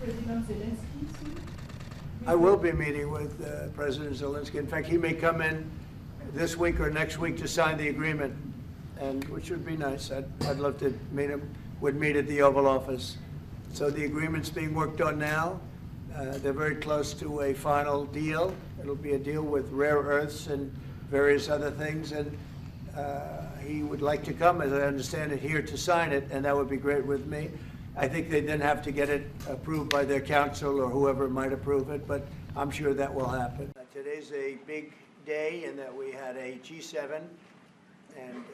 President Zelensky soon? I will be meeting with President Zelensky. In fact, he may come in this week or next week to sign the agreement, and which would be nice. I'd love to meet him. Would meet at the Oval Office. So the agreement's being worked on now. They're very close to a final deal. It'll be a deal with rare earths and various other things, and he would like to come, as I understand it, here to sign it, and that would be great with me. I think they then have to get it approved by their council or whoever might approve it, but I'm sure that will happen. Today's a big day in that we had a G7, and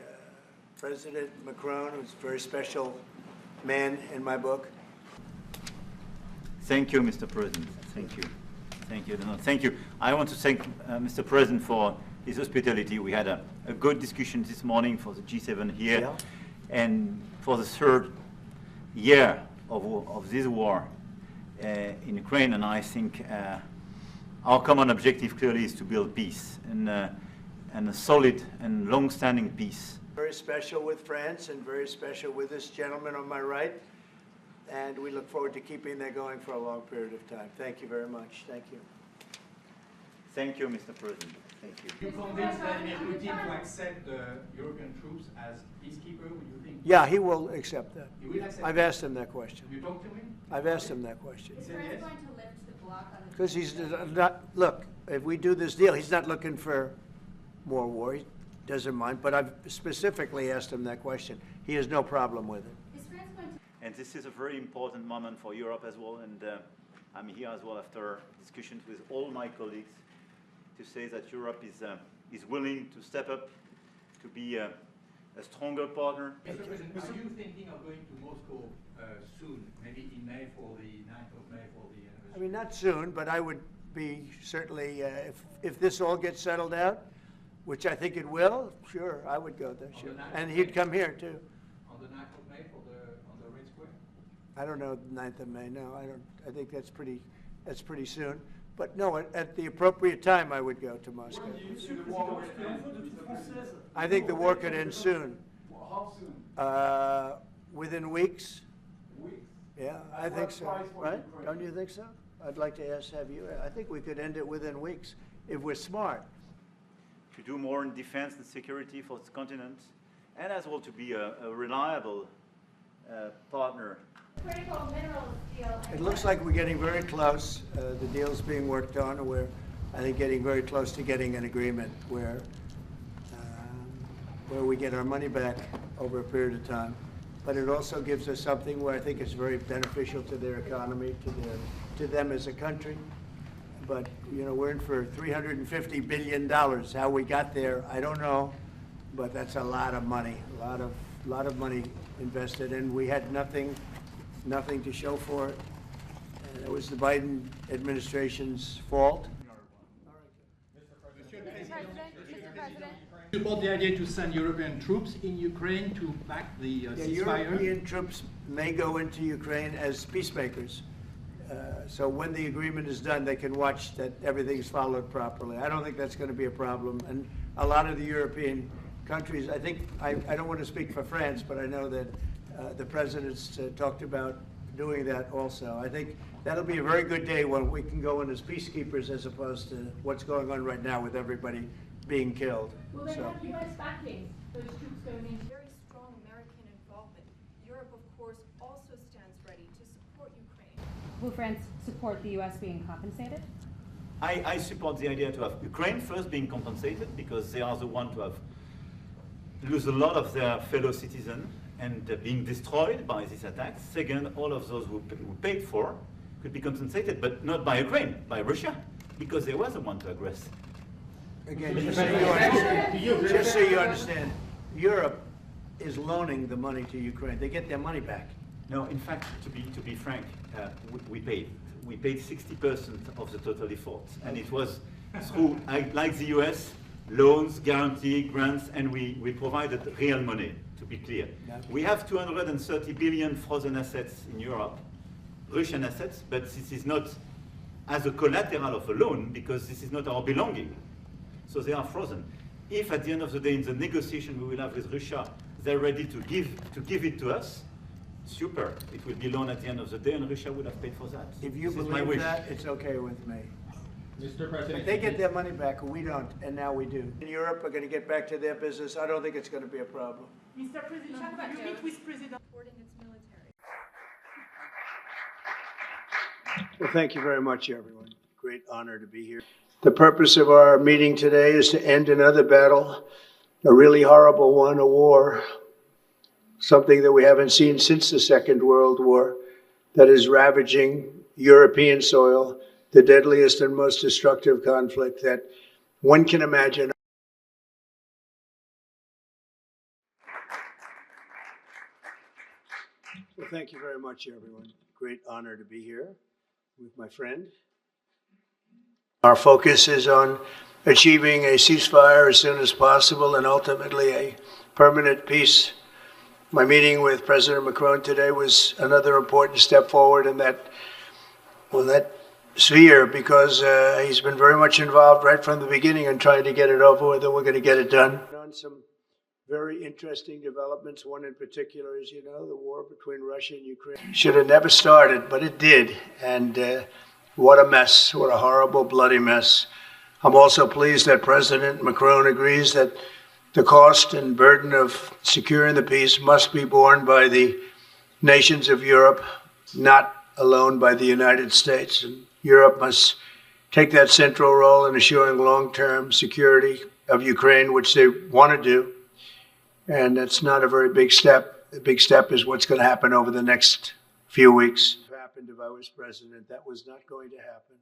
President Macron, who's a very special man in my book. Thank you, Mr. President. Thank you. Thank you. No, thank you. I want to thank Mr. President for his hospitality. We had a good discussion this morning for the G7 here, Yeah. and for the third year of this war in Ukraine, and I think our common objective clearly is to build peace, and a solid and long-standing peace. Very special with France and very special with this gentleman on my right, and we look forward to keeping that going for a long period of time. Thank you very much. Thank you. Thank you, Mr. President. Thank you. You convinced Vladimir Putin to accept the European troops as peacekeeper, would you think? Yeah, he will accept that. He will accept I've asked him that question. You talked to him? I've asked him that question. Is France going to lift the block on the... Because he's not, look, if we do this deal, he's not looking for more war. He doesn't mind, but I've specifically asked him that question. He has no problem with it. Is France going to... And this is a very important moment for Europe as well, and I'm here as well after discussions with all my colleagues to say that Europe is willing to step up, to be a stronger partner. Mr. President, are you thinking of going to Moscow soon, maybe in May for the 9th of May for the anniversary? I mean, not soon, but I would be certainly, if this all gets settled out, which I think it will, sure, I would go there, sure. And he'd come here, too. On the 9th of May on the Red Square? I don't know the 9th of May, no, I don't. I think that's pretty soon. But no, at the appropriate time, I would go to Moscow. I think the war could end soon. How soon? Within weeks. Weeks? Yeah, I think so, right? Don't you think so? I'd like to have you, I think we could end it within weeks if we're smart. To do more in defense and security for this continent, and as well to be a reliable partner. Critical minerals deal... It looks like we're getting very close. The deal's being worked on, and we're, I think, getting very close to getting an agreement where we get our money back over a period of time. But it also gives us something where I think it's very beneficial to their economy, to them as a country. But, you know, we're in for $350 billion. How we got there, I don't know, but that's a lot of money, a lot of money invested, and we had nothing to show for it. And it was the Biden administration's fault. Mr. President. Support the idea to send European troops in Ukraine to back the ceasefire? European troops may go into Ukraine as peacemakers. So when the agreement is done, they can watch that everything's followed properly. I don't think that's going to be a problem. And a lot of the European countries, I think, I don't want to speak for France, but I know that the president's talked about doing that also. I think that'll be a very good day when we can go in as peacekeepers as opposed to what's going on right now with everybody being killed. Will they have U.S. backing, those troops going in? Very strong American involvement. Europe, of course, also stands ready to support Ukraine. Will France support the U.S. being compensated? I support the idea to have Ukraine first being compensated, because they are the one to have lose a lot of their fellow citizens and being destroyed by these attacks. Second, all of those who paid for could be compensated, but not by Ukraine, by Russia, because they were the one to aggress. Again, just so you understand, Europe is loaning the money to Ukraine. They get their money back. No, in fact, to be frank, we paid 60% of the total effort, and it was through, like the US, loans, guarantee, grants, and we provided real money, to be clear. We have 230 billion frozen assets in Europe, Russian assets, but this is not as a collateral of a loan, because this is not our belonging. So they are frozen. If at the end of the day in the negotiation we will have with Russia, they're ready to give it to us, super. It will be loan at the end of the day, and Russia would have paid for that. If you This is my believe wish. that, it's okay with me. Mr. President. They get their money back, and we don't, and now we do. In Europe are going to get back to their business. I don't think it's going to be a problem. Mr. President, you meet with President. Supporting its military. Well, thank you very much, everyone. Great honor to be here. The purpose of our meeting today is to end another battle, a really horrible one, a war, something that we haven't seen since the Second World War, that is ravaging European soil, the deadliest and most destructive conflict that one can imagine. Well, thank you very much, everyone. Great honor to be here with my friend. Our focus is on achieving a ceasefire as soon as possible and ultimately a permanent peace. My meeting with President Macron today was another important step forward in that sphere, because he's been very much involved right from the beginning in trying to get it over with, and we're going to get it done. On some very interesting developments. One in particular, as you know, the war between Russia and Ukraine. Should have never started, but it did. And what a mess, what a horrible, bloody mess. I'm also pleased that President Macron agrees that the cost and burden of securing the peace must be borne by the nations of Europe, not alone by the United States. And Europe must take that central role in assuring long-term security of Ukraine, which they want to do. And that's not a very big step. The big step is what's going to happen over the next few weeks. If it happened if I was president, that was not going to happen.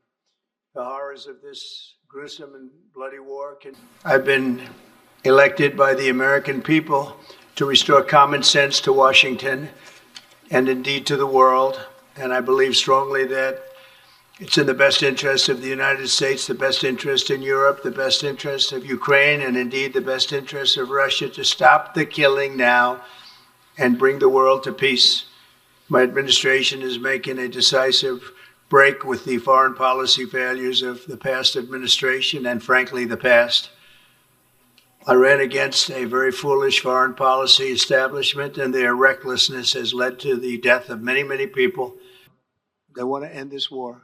The horrors of this gruesome and bloody war I've been elected by the American people to restore common sense to Washington and indeed to the world. And I believe strongly that it's in the best interest of the United States, the best interest in Europe, the best interest of Ukraine, and indeed the best interest of Russia to stop the killing now and bring the world to peace. My administration is making a decisive break with the foreign policy failures of the past administration and, frankly, the past. I ran against a very foolish foreign policy establishment, and their recklessness has led to the death of many, many people. They want to end this war.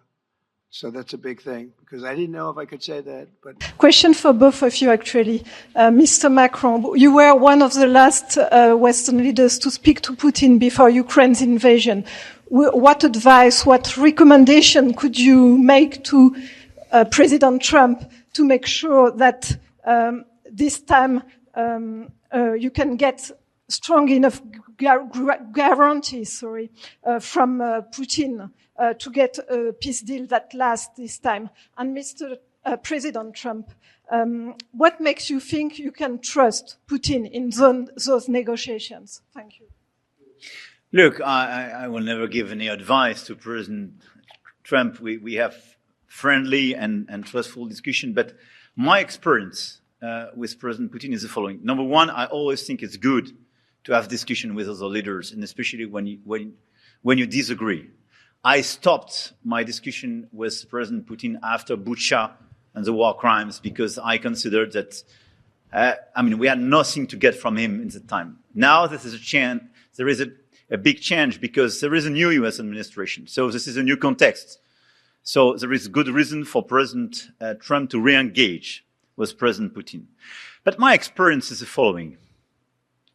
So that's a big thing, because I didn't know if I could say that. But question for both of you, actually. Mr. Macron, you were one of the last Western leaders to speak to Putin before Ukraine's invasion. What advice, what recommendation could you make to President Trump to make sure that this time you can get strong enough guarantees from Putin to get a peace deal that lasts this time? And Mr. President Trump, what makes you think you can trust Putin in those negotiations? Thank you. Look, I will never give any advice to President Trump. We have friendly and trustful discussion, but my experience with President Putin is the following. Number one, I always think it's good to have discussion with other leaders, and especially when you disagree. I stopped my discussion with President Putin after Bucha and the war crimes because I considered that, we had nothing to get from him in the time. Now there is a big change because there is a new US administration. So this is a new context. So there is good reason for President Trump to re-engage with President Putin. But my experience is the following,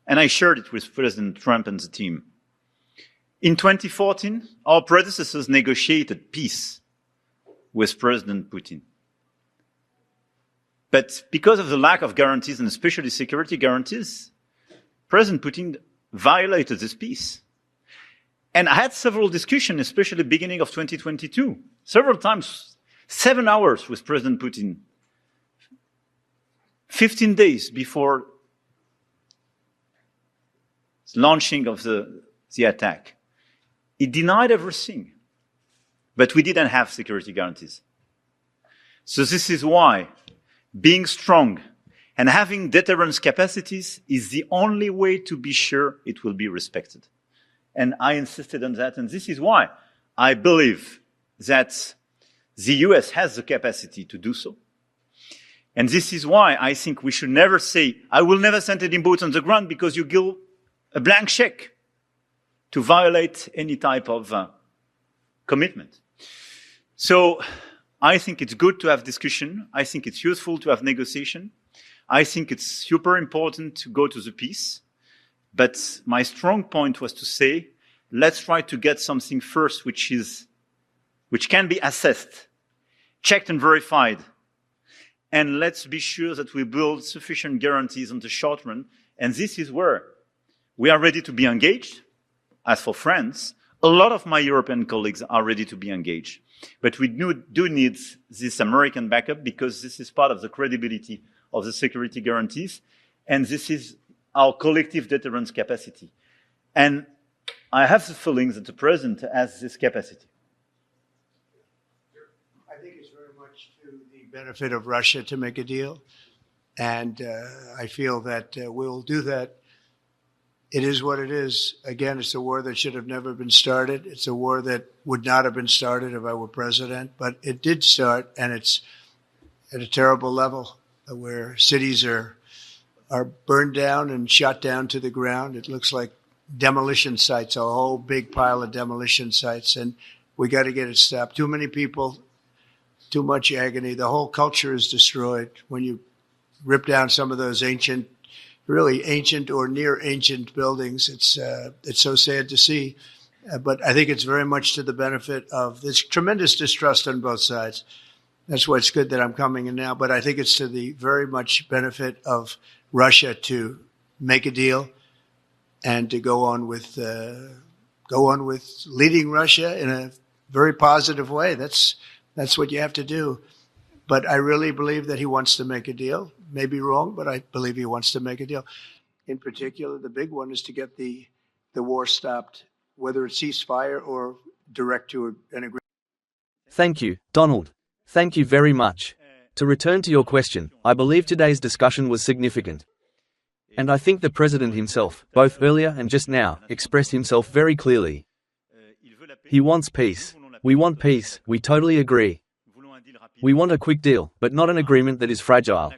and I shared it with President Trump and the team. In 2014, our predecessors negotiated peace with President Putin. But because of the lack of guarantees, and especially security guarantees, President Putin violated this peace. And I had several discussions, especially beginning of 2022, several times, 7 hours with President Putin, 15 days before the launching of the attack. He denied everything, but we didn't have security guarantees. So this is why being strong and having deterrence capacities is the only way to be sure it will be respected. And I insisted on that, and this is why I believe that the US has the capacity to do so. And this is why I think we should never say, I will never send any boots on the ground because you give a blank check to violate any type of commitment. So I think it's good to have discussion. I think it's useful to have negotiation. I think it's super important to go to the peace. But my strong point was to say, let's try to get something first which can be assessed, checked and verified. And let's be sure that we build sufficient guarantees on the short run. And this is where we are ready to be engaged. As for France, a lot of my European colleagues are ready to be engaged. But we do need this American backup because this is part of the credibility of the security guarantees. And this is our collective deterrence capacity. And I have the feeling that the President has this capacity. I think it's very much to the benefit of Russia to make a deal. And I feel that we'll do that. It is what it is. Again, it's a war that should have never been started. It's a war that would not have been started if I were president. But it did start, and it's at a terrible level where cities are burned down and shot down to the ground. It looks like demolition sites, a whole big pile of demolition sites. And we got to get it stopped. Too many people, too much agony. The whole culture is destroyed when you rip down some of those ancient, really ancient or near ancient buildings. It's so sad to see, but I think it's very much to the benefit of this tremendous distrust on both sides. That's why it's good that I'm coming in now, but I think it's to the very much benefit of Russia to make a deal and to go on with leading Russia in a very positive way. That's what you have to do. But I really believe that he wants to make a deal. Maybe wrong, but I believe he wants to make a deal. In particular, the big one is to get the war stopped, whether it's ceasefire or direct to an agreement. Thank you, Donald. Thank you very much. To return to your question, I believe today's discussion was significant. And I think the President himself, both earlier and just now, expressed himself very clearly. He wants peace. We want peace, we totally agree. We want a quick deal, but not an agreement that is fragile.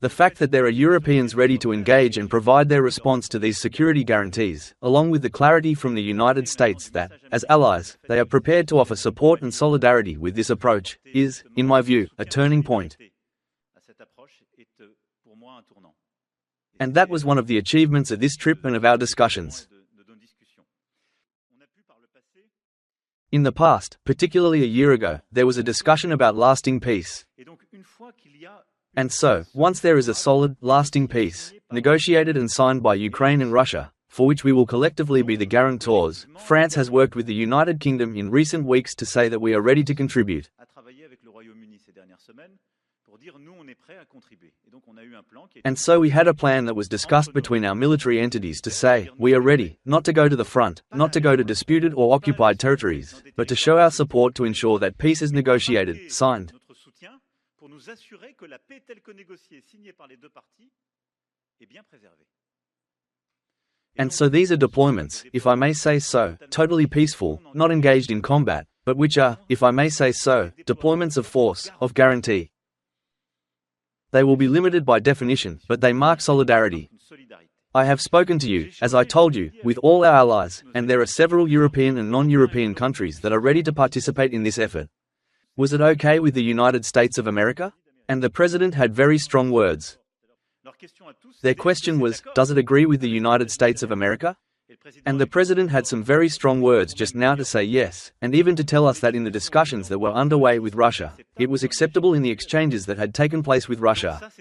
The fact that there are Europeans ready to engage and provide their response to these security guarantees, along with the clarity from the United States that, as allies, they are prepared to offer support and solidarity with this approach, is, in my view, a turning point. And that was one of the achievements of this trip and of our discussions. In the past, particularly a year ago, there was a discussion about lasting peace. And so, once there is a solid, lasting peace, negotiated and signed by Ukraine and Russia, for which we will collectively be the guarantors, France has worked with the United Kingdom in recent weeks to say that we are ready to contribute. And so we had a plan that was discussed between our military entities to say, we are ready, not to go to the front, not to go to disputed or occupied territories, but to show our support to ensure that peace is negotiated, signed. And so these are deployments, if I may say so, totally peaceful, not engaged in combat, but which are, if I may say so, deployments of force, of guarantee. They will be limited by definition, but they mark solidarity. I have spoken to you, as I told you, with all our allies, and there are several European and non-European countries that are ready to participate in this effort. Was it okay with the United States of America? And the President had very strong words. Their question was, does it agree with the United States of America? And the President had some very strong words just now to say yes, and even to tell us that in the discussions that were underway with Russia, it was acceptable in the exchanges that had taken place with Russia.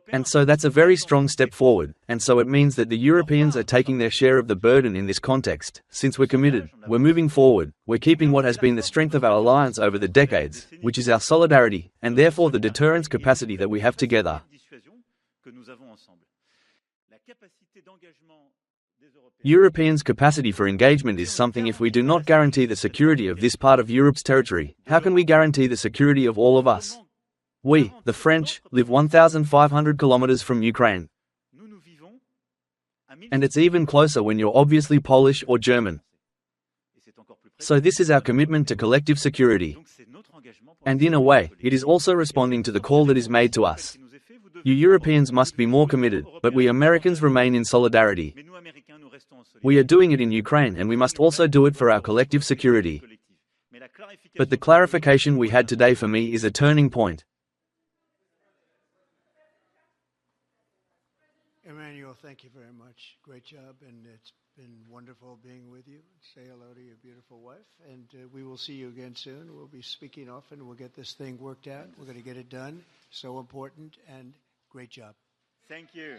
And so that's a very strong step forward, and so it means that the Europeans are taking their share of the burden in this context. Since we're committed, we're moving forward, we're keeping what has been the strength of our alliance over the decades, which is our solidarity, and therefore the deterrence capacity that we have together. Europeans' capacity for engagement is something. If we do not guarantee the security of this part of Europe's territory, how can we guarantee the security of all of us? We, the French, live 1,500 kilometers from Ukraine. And it's even closer when you're obviously Polish or German. So this is our commitment to collective security. And in a way, it is also responding to the call that is made to us. You Europeans must be more committed, but we Americans remain in solidarity. We are doing it in Ukraine and we must also do it for our collective security. But the clarification we had today for me is a turning point. Emmanuel, thank you very much. Great job, and it's been wonderful being with you. Say hello to your beautiful wife, and we will see you again soon. We'll be speaking often. We'll get this thing worked out. We're going to get it done. So important, and great job. Thank you.